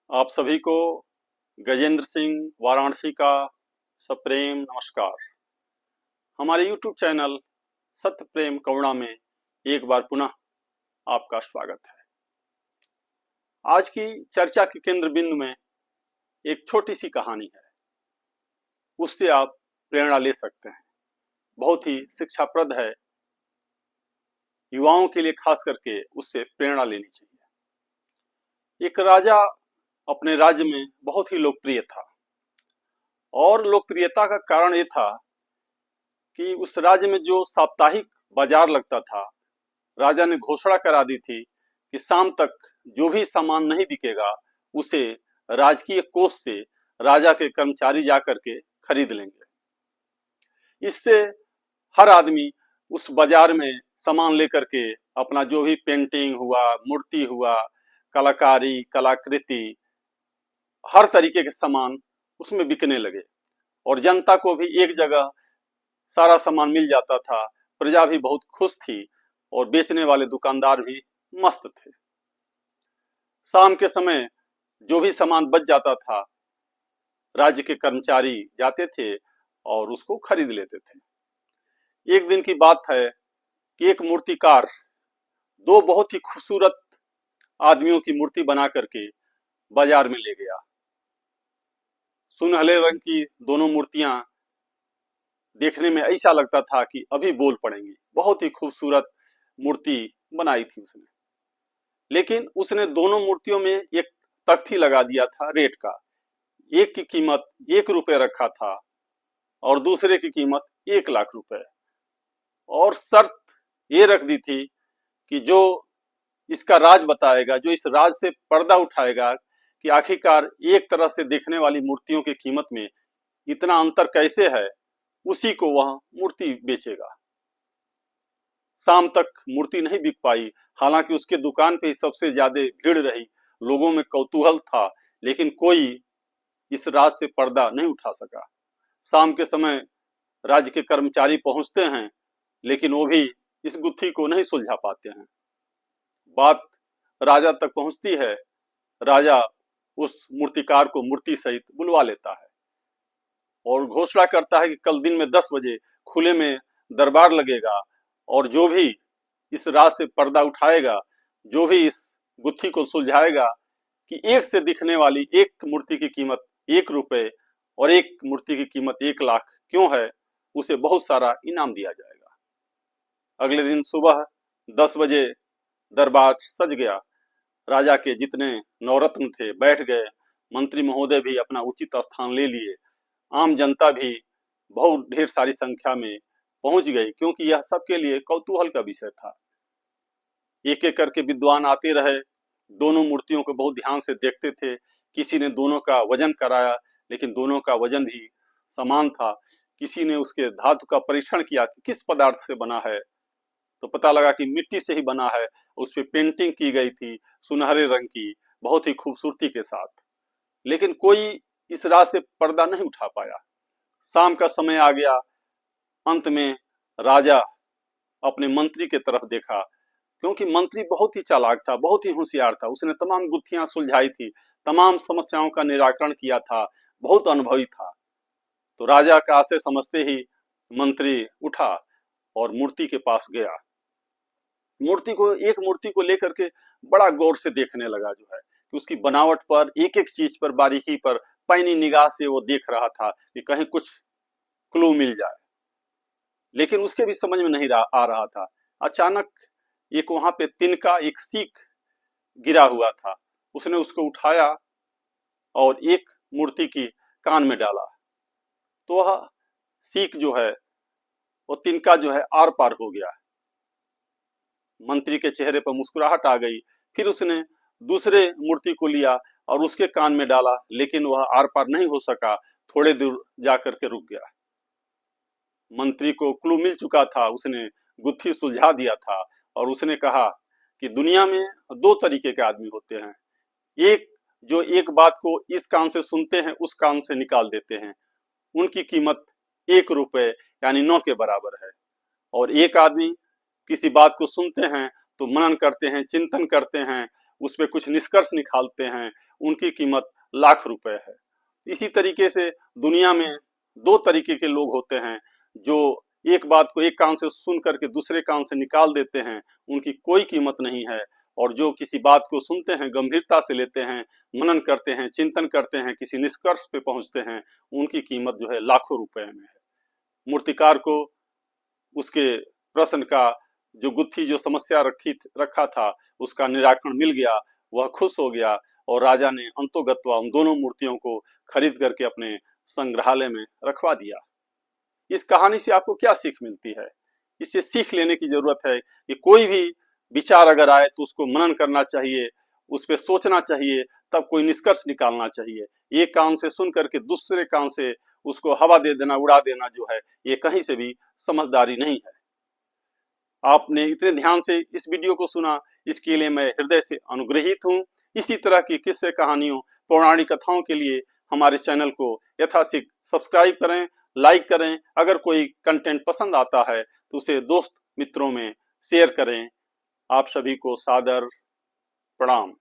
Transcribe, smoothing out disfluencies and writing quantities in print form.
आप सभी को गजेंद्र सिंह वाराणसी का सप्रेम नमस्कार। हमारे YouTube चैनल सत्य प्रेम करुणा में एक बार पुनः आपका स्वागत है। आज की चर्चा के केंद्र बिंदु में एक छोटी सी कहानी है, उससे आप प्रेरणा ले सकते हैं। बहुत ही शिक्षाप्रद है, युवाओं के लिए खास करके उससे प्रेरणा लेनी चाहिए। एक राजा अपने राज्य में बहुत ही लोकप्रिय था और लोकप्रियता का कारण ये था कि उस राज्य में जो साप्ताहिक बाजार लगता था, राजा ने घोषणा करा दी थी कि शाम तक जो भी सामान नहीं बिकेगा उसे राजकीय कोष से राजा के कर्मचारी जाकर के खरीद लेंगे। इससे हर आदमी उस बाजार में सामान लेकर के अपना जो भी पेंटिंग हुआ, मूर्ति हुआ, कलाकारी, कलाकृति, हर तरीके के सामान उसमें बिकने लगे और जनता को भी एक जगह सारा सामान मिल जाता था। प्रजा भी बहुत खुश थी और बेचने वाले दुकानदार भी मस्त थे। शाम के समय जो भी सामान बच जाता था, राज्य के कर्मचारी जाते थे और उसको खरीद लेते थे। एक दिन की बात है कि एक मूर्तिकार दो बहुत ही खूबसूरत आदमियों की मूर्ति बना करके बाजार में ले गया। सुनहले रंग की दोनों मूर्तियां देखने में ऐसा लगता था कि अभी बोल पड़ेंगी। बहुत ही खूबसूरत मूर्ति बनाई थी उसने, लेकिन उसने दोनों मूर्तियों में एक तख्ती लगा दिया था रेट का। एक की कीमत 1 रुपए रखा था और दूसरे की कीमत 1 लाख रुपए, और शर्त ये रख दी थी कि जो इसका राज बताएगा, जो इस राज से पर्दा उठाएगा कि आखिरकार एक तरह से देखने वाली मूर्तियों की कीमत में इतना अंतर कैसे है, उसी को वह मूर्ति बेचेगा। शाम तक मूर्ति नहीं बिक पाई, हालांकि उसके दुकान पे ही सबसे ज्यादा भीड़ रही, लोगों में कौतूहल था, लेकिन कोई इस राज से पर्दा नहीं उठा सका। शाम के समय राज्य के कर्मचारी पहुंचते हैं, लेकिन वो भी इस गुत्थी को नहीं सुलझा पाते हैं। बात राजा तक पहुंचती है। राजा उस मूर्तिकार को मूर्ति सहित बुलवा लेता है और घोषणा करता है कि कल दिन में 10 बजे खुले में दरबार लगेगा और जो भी इस राज से पर्दा उठाएगा, जो भी इस गुत्थी को सुलझाएगा कि एक से दिखने वाली एक मूर्ति की कीमत 1 रुपए और एक मूर्ति की कीमत 1 लाख क्यों है, उसे बहुत सारा इनाम दिया जाएगा। अगले दिन सुबह 10 बजे दरबार सज गया। राजा के जितने नवरत्न थे बैठ गए, मंत्री महोदय भी अपना उचित स्थान ले लिए, आम जनता भी बहुत ढेर सारी संख्या में पहुंच गई, क्योंकि यह सबके लिए कौतूहल का विषय था। एक एक करके विद्वान आते रहे, दोनों मूर्तियों को बहुत ध्यान से देखते थे। किसी ने दोनों का वजन कराया, लेकिन दोनों का वजन भी समान था। किसी ने उसके धातु का परीक्षण किया कि किस पदार्थ से बना है, तो पता लगा कि मिट्टी से ही बना है। उस पर पेंटिंग की गई थी सुनहरे रंग की, बहुत ही खूबसूरती के साथ, लेकिन कोई इस राज से पर्दा नहीं उठा पाया। शाम का समय आ गया। अंत में राजा अपने मंत्री के तरफ देखा, क्योंकि मंत्री बहुत ही चालाक था, बहुत ही होशियार था। उसने तमाम गुत्थियां सुलझाई थी, तमाम समस्याओं का निराकरण किया था, बहुत अनुभवी था। तो राजा का आशय समझते ही मंत्री उठा और मूर्ति के पास गया। एक मूर्ति को लेकर के बड़ा गौर से देखने लगा, जो है कि उसकी बनावट पर, एक एक चीज पर, बारीकी पर पैनी निगाह से वो देख रहा था कि कहीं कुछ क्लू मिल जाए, लेकिन उसके भी समझ में नहीं आ रहा था। अचानक एक वहां पे तिनका, एक सीख गिरा हुआ था। उसने उसको उठाया और एक मूर्ति की कान में डाला, तो वह सीख जो है, वो तिनका जो है आर पार हो गया। मंत्री के चेहरे पर मुस्कुराहट आ गई। फिर उसने दूसरे मूर्ति को लिया और उसके कान में डाला, लेकिन वह आर पार नहीं हो सका, थोड़े दूर जाकर के रुक गया। मंत्री को क्लू मिल चुका था, उसने गुत्थी सुलझा दिया था और उसने कहा कि दुनिया में दो तरीके के आदमी होते हैं। एक जो एक बात को इस कान से सुनते हैं, उस कान से निकाल देते हैं, उनकी कीमत 1 रुपए यानी 9 के बराबर है। और एक आदमी किसी बात को सुनते हैं तो मनन करते हैं, चिंतन करते हैं, उस पर कुछ निष्कर्ष निकालते हैं, उनकी कीमत लाख रुपए है। इसी तरीके से दुनिया में दो तरीके के लोग होते हैं, जो एक बात को एक कान से सुन करके दूसरे कान से निकाल देते हैं, उनकी कोई कीमत नहीं है। और जो किसी बात को सुनते हैं, गंभीरता से लेते हैं, मनन करते हैं, चिंतन करते हैं, किसी निष्कर्ष पे पहुंचते हैं, उनकी कीमत जो है लाखों रुपए में है। मूर्तिकार को उसके प्रश्न का जो गुत्थी, जो समस्या रखा था, उसका निराकरण मिल गया। वह खुश हो गया और राजा ने अंतोगत्वा उन दोनों मूर्तियों को खरीद करके अपने संग्रहालय में रखवा दिया। इस कहानी से आपको क्या सीख मिलती है? इससे सीख लेने की जरूरत है कि कोई भी विचार अगर आए तो उसको मनन करना चाहिए, उस पर सोचना चाहिए, तब कोई निष्कर्ष निकालना चाहिए। एक कान से सुन करके दूसरे कान से उसको हवा दे देना, उड़ा देना जो है, ये कहीं से भी समझदारी नहीं है। आपने इतने ध्यान से इस वीडियो को सुना, इसके लिए मैं हृदय से अनुग्रहित हूँ। इसी तरह की किस्से, कहानियों, पौराणिक कथाओं के लिए हमारे चैनल को यथाशीघ्र सब्सक्राइब करें, लाइक करें। अगर कोई कंटेंट पसंद आता है तो उसे दोस्त मित्रों में शेयर करें। आप सभी को सादर प्रणाम।